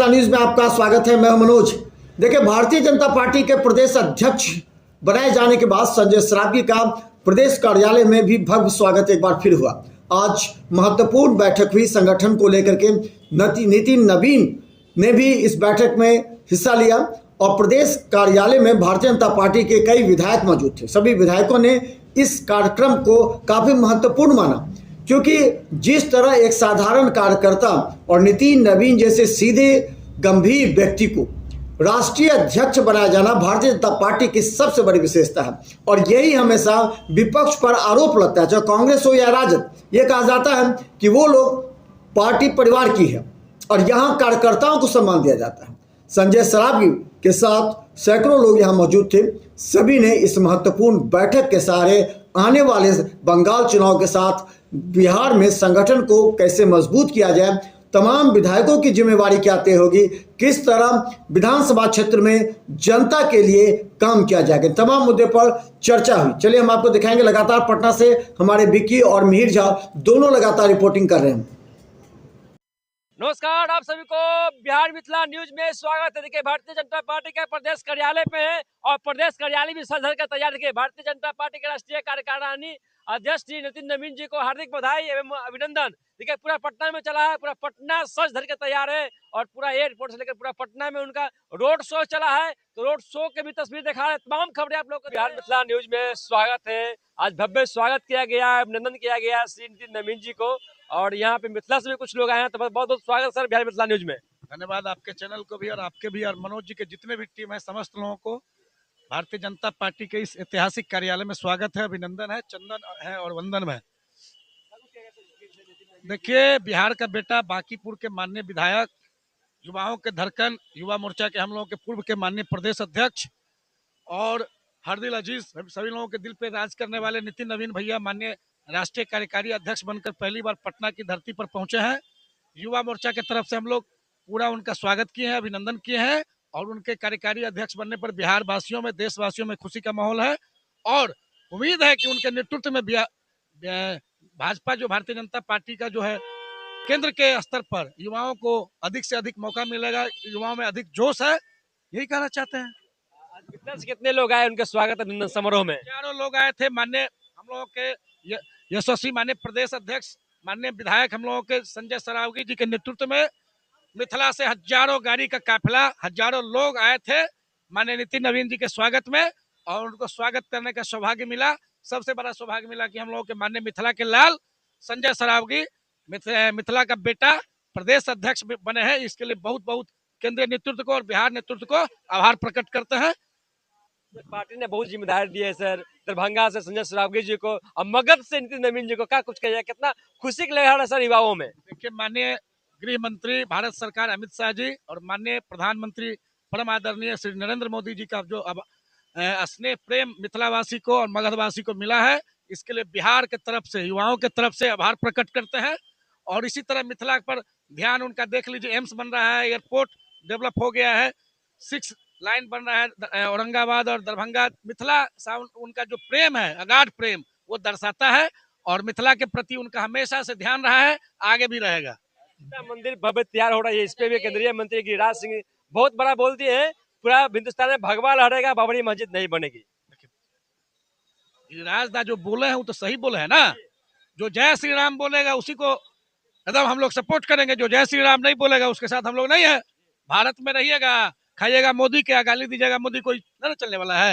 Mithila news में आपका स्वागत है। मैं मनोज। देखिए, भारतीय जनता पार्टी के प्रदेश अध्यक्ष बनाए जाने के बाद संजय सरावगी का प्रदेश कार्यालय में भी भव्य स्वागत एक बार फिर हुआ। आज महत्वपूर्ण बैठक हुई संगठन को लेकर के। नितिन नवीन ने भी इस बैठक में हिस्सा लिया और प्रदेश कार्यालय में भारतीय जनता पार्टी के कई विधायक मौजूद थे। सभी विधायकों ने इस कार्यक्रम को काफी महत्वपूर्ण माना, क्योंकि जिस तरह एक साधारण कार्यकर्ता और नितिन नवीन जैसे सीधे गंभीर व्यक्ति को राष्ट्रीय अध्यक्ष बनाया जाना भारतीय जनता पार्टी की सबसे बड़ी विशेषता है। और यही हमेशा विपक्ष पर आरोप लगता है, चाहे कांग्रेस हो या राजद। ये कहा जाता है कि वो लोग पार्टी परिवार की है और यहाँ कार्यकर्ताओं को सम्मान दिया जाता है। संजय सरावगी के साथ सैकड़ों लोग यहाँ मौजूद थे। सभी ने इस महत्वपूर्ण बैठक के सहारे आने वाले बंगाल चुनाव के साथ बिहार में संगठन को कैसे मजबूत किया जाए, तमाम विधायकों की जिम्मेवारी क्या तय होगी, किस तरह विधानसभा क्षेत्र में जनता के लिए काम किया जाएगा, तमाम मुद्दे पर चर्चा हुई। चलिए हम आपको दिखाएंगे। लगातार पटना से हमारे विक्की और मिहिर झा दोनों लगातार रिपोर्टिंग कर रहे हैं। नमस्कार, आप सभी को बिहार मिथिला न्यूज में स्वागत है। देखिए, भारतीय जनता पार्टी के प्रदेश कार्यालय पे है और प्रदेश कार्यालय भी सज धज कर तैयार। देखिए, भारतीय जनता पार्टी के राष्ट्रीय कार्यकारिणी अध्यक्ष श्री नितिन नवीन जी को हार्दिक बधाई एवं अभिनंदन। देखिए, पूरा पटना में चला है, पूरा पटना सज धज कर तैयार है और पूरा एयरपोर्ट से लेकर पूरा पटना में उनका रोड शो चला है। तो रोड शो के भी तस्वीर दिखा रहे हैं। तमाम खबरें आप लोग को बिहार मिथिला न्यूज में स्वागत है। आज भव्य स्वागत किया गया, अभिनंदन किया गया श्री नितिन नवीन जी को। और यहाँ पे मिथिला से भी कुछ लोग आए हैं, तो बहुत बहुत स्वागत सर बिहार मिथिला न्यूज में। धन्यवाद आपके चैनल को भी और आपके भी और मनोज जी के जितने भी टीम है, समस्त लोगों को भारतीय जनता पार्टी के इस ऐतिहासिक कार्यालय में स्वागत है, अभिनंदन है, चंदन है और वंदन है। देखिए, बिहार का बेटा, बांकीपुर के माननीय विधायक, युवाओं के धड़कन, युवा मोर्चा के हम लोगों के पूर्व के माननीय प्रदेश अध्यक्ष और हर दिल अजीज सभी लोगों के दिल पे राज करने वाले नितिन नवीन भैया माननीय राष्ट्रीय कार्यकारी अध्यक्ष बनकर पहली बार पटना की धरती पर पहुंचे हैं। युवा मोर्चा की तरफ से हम लोग पूरा उनका स्वागत किए हैं, अभिनंदन किए हैं और उनके कार्यकारी अध्यक्ष बनने पर बिहार वासियों में, देशवासियों में खुशी का माहौल है। और उम्मीद है कि उनके नेतृत्व में भाजपा जो भारतीय जनता पार्टी का जो है केंद्र के स्तर पर युवाओं को अधिक से अधिक मौका मिलेगा, युवाओं में अधिक जोश है, यही कहना चाहते हैं। कितने से कितने लोग आए उनके स्वागत अभिनंदन समारोह में? हजारों लोग आए थे। माननीय हम लोगों के यशस्वी माननीय प्रदेश अध्यक्ष, माननीय विधायक हम लोगों के संजय सरावगी जी के नेतृत्व में मिथिला से हजारों गाड़ी का काफिला, हजारों लोग आए थे माननीय नितिन नवीन जी के स्वागत में और उनको स्वागत करने का सौभाग्य मिला। सबसे बड़ा सौभाग्य मिला कि हम लोगों के माननीय मिथिला के लाल संजय सरावगी, मिथिला का बेटा, प्रदेश अध्यक्ष बने हैं। इसके लिए बहुत बहुत केंद्रीय नेतृत्व को और बिहार नेतृत्व को आभार प्रकट करते हैं। पार्टी ने बहुत जिम्मेदारी दी है सर, दरभंगा से संजय सरावगी जी को और मगध से नितिन नवीन जी को, क्या कुछ कहिए, कितना खुशी की लहर है सर युवाओं में? देखिए, माननीय गृह मंत्री भारत सरकार अमित शाह जी और माननीय प्रधानमंत्री परम आदरणीय श्री नरेंद्र मोदी जी का जो अब स्नेह प्रेम मिथिलावासी को और मगधवासी को मिला है, इसके लिए बिहार के तरफ से, युवाओं के तरफ से आभार प्रकट करते हैं। और इसी तरह मिथिला पर ध्यान उनका, देख लीजिए, एम्स बन रहा है, एयरपोर्ट डेवलप हो गया है, 6 लाइन बन रहा है औरंगाबाद और दरभंगा। मिथिला साउंड उनका जो प्रेम है, अगाध प्रेम, वो दर्शाता है और मिथिला के प्रति उनका हमेशा से ध्यान रहा है, आगे भी रहेगा। मंदिर भव्य तैयार हो रहा है, इस पे भी केंद्रीय मंत्री गिरिराज सिंह बहुत बड़ा बोल दिए हैं, पूरा हिंदुस्तान में भगवा लहरेगा, बाबरी मस्जिद नहीं बनेगी। गिरिराज दा जो बोले हैं वो तो सही बोले हैं ना। जो जय श्री राम बोलेगा उसी को एकदम हम लोग सपोर्ट करेंगे, जो जय श्री राम नहीं बोलेगा उसके साथ हम लोग नहीं है। भारत में रहिएगा, खाइएगा मोदी के, गाली दीजिएगा मोदी, कोई नहीं चलने वाला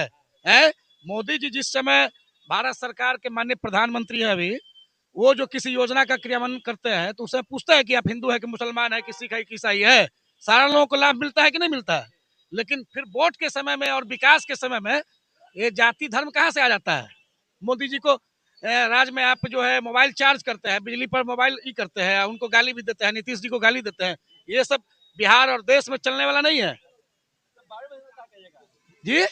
है? मोदी जी जिस समय भारत सरकार के माननीय प्रधानमंत्री है अभी, वो जो किसी योजना का क्रियान्वयन करते हैं तो उससे पूछते हैं कि आप हिंदू है कि मुसलमान है कि सिख है कि ईसाई है, सारा लोगों को लाभ मिलता है कि नहीं मिलता है। लेकिन फिर वोट के समय में और विकास के समय में ये जाति धर्म कहाँ से आ जाता है? मोदी जी को राज्य में आप जो है मोबाइल चार्ज करते हैं, बिजली पर मोबाइल ही करते हैं, उनको गाली भी देते हैं, नीतीश जी को गाली देते हैं। ये सब बिहार और देश में चलने वाला नहीं है जी।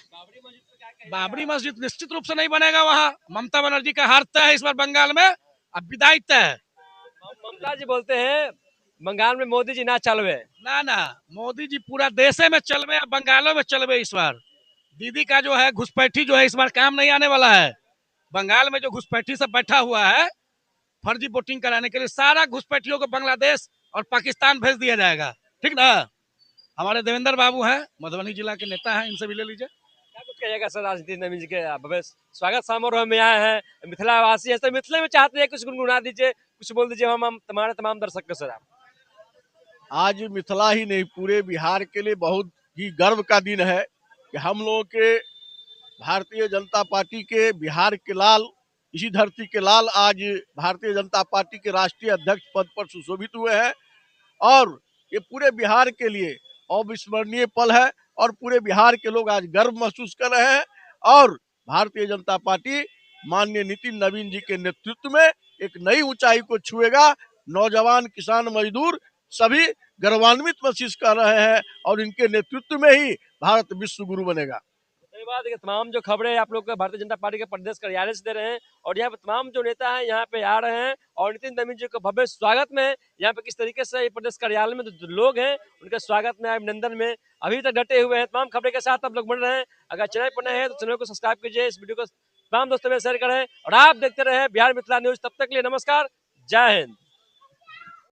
बाबरी मस्जिद निश्चित रूप से नहीं बनेगा। वहाँ ममता बनर्जी का हार तय है इस बार बंगाल में, अब विदाई तय है। ममता जी बोलते हैं बंगाल में मोदी जी ना चलवे, ना, मोदी जी पूरा देशे में चलवे, बंगालों में चलवे। इस बार दीदी का जो है घुसपैठी जो है इस बार काम नहीं आने वाला है। बंगाल में जो घुसपैठी सब बैठा हुआ है फर्जी वोटिंग कराने के लिए, सारा घुसपैठियों को बांग्लादेश और पाकिस्तान भेज दिया जाएगा, ठीक ना। हमारे देवेंद्र बाबू हैं, मधुबनी जिला के नेता हैं, इनसे भी ले लीजिए। क्या कुछ कहिएगा सर राजनीति नवीन जी के भव्य स्वागत समारोह में आए हैं, मिथिला वासी है, तो मिथिला में चाहते हैं कुछ गुनगुना दीजिए, कुछ बोल दीजिए हम तुम्हारे तमाम दर्शक को सर आप। आज मिथिला ही नहीं पूरे बिहार के लिए बहुत ही गर्व का दिन है कि हम लोगों के भारतीय जनता पार्टी के बिहार के लाल, इसी धरती के लाल आज भारतीय जनता पार्टी के राष्ट्रीय अध्यक्ष पद पर सुशोभित हुए हैं और ये पूरे बिहार के लिए अविस्मरणीय पल है और पूरे बिहार के लोग आज गर्व महसूस कर रहे हैं और भारतीय जनता पार्टी माननीय नितिन नवीन जी के नेतृत्व में एक नई ऊंचाई को छुएगा। नौजवान, किसान, मजदूर सभी गर्वान्वित महसूस कर रहे हैं और इनके नेतृत्व में ही भारत विश्व गुरु बनेगा। धन्यवाद। देखिए तमाम जो खबरें आप लोग को भारतीय जनता पार्टी के प्रदेश कार्यालय से दे रहे हैं और यहाँ पे तमाम जो नेता हैं यहाँ पे आ रहे हैं और नितिन नवीन जी को भव्य स्वागत में यहाँ पे किस तरीके से ये प्रदेश कार्यालय में जो लोग हैं उनके स्वागत में, अभिनंदन में अभी तक डटे हुए हैं। तमाम खबरें के साथ आप लोग बन रहे हैं। अगर चैनल पर नए हैं तो चैनल को सब्सक्राइब कीजिए, इस वीडियो को तमाम दोस्तों में शेयर करें और आप देखते रहे बिहार मिथिला न्यूज। तब तक के लिए नमस्कार, जय हिंद।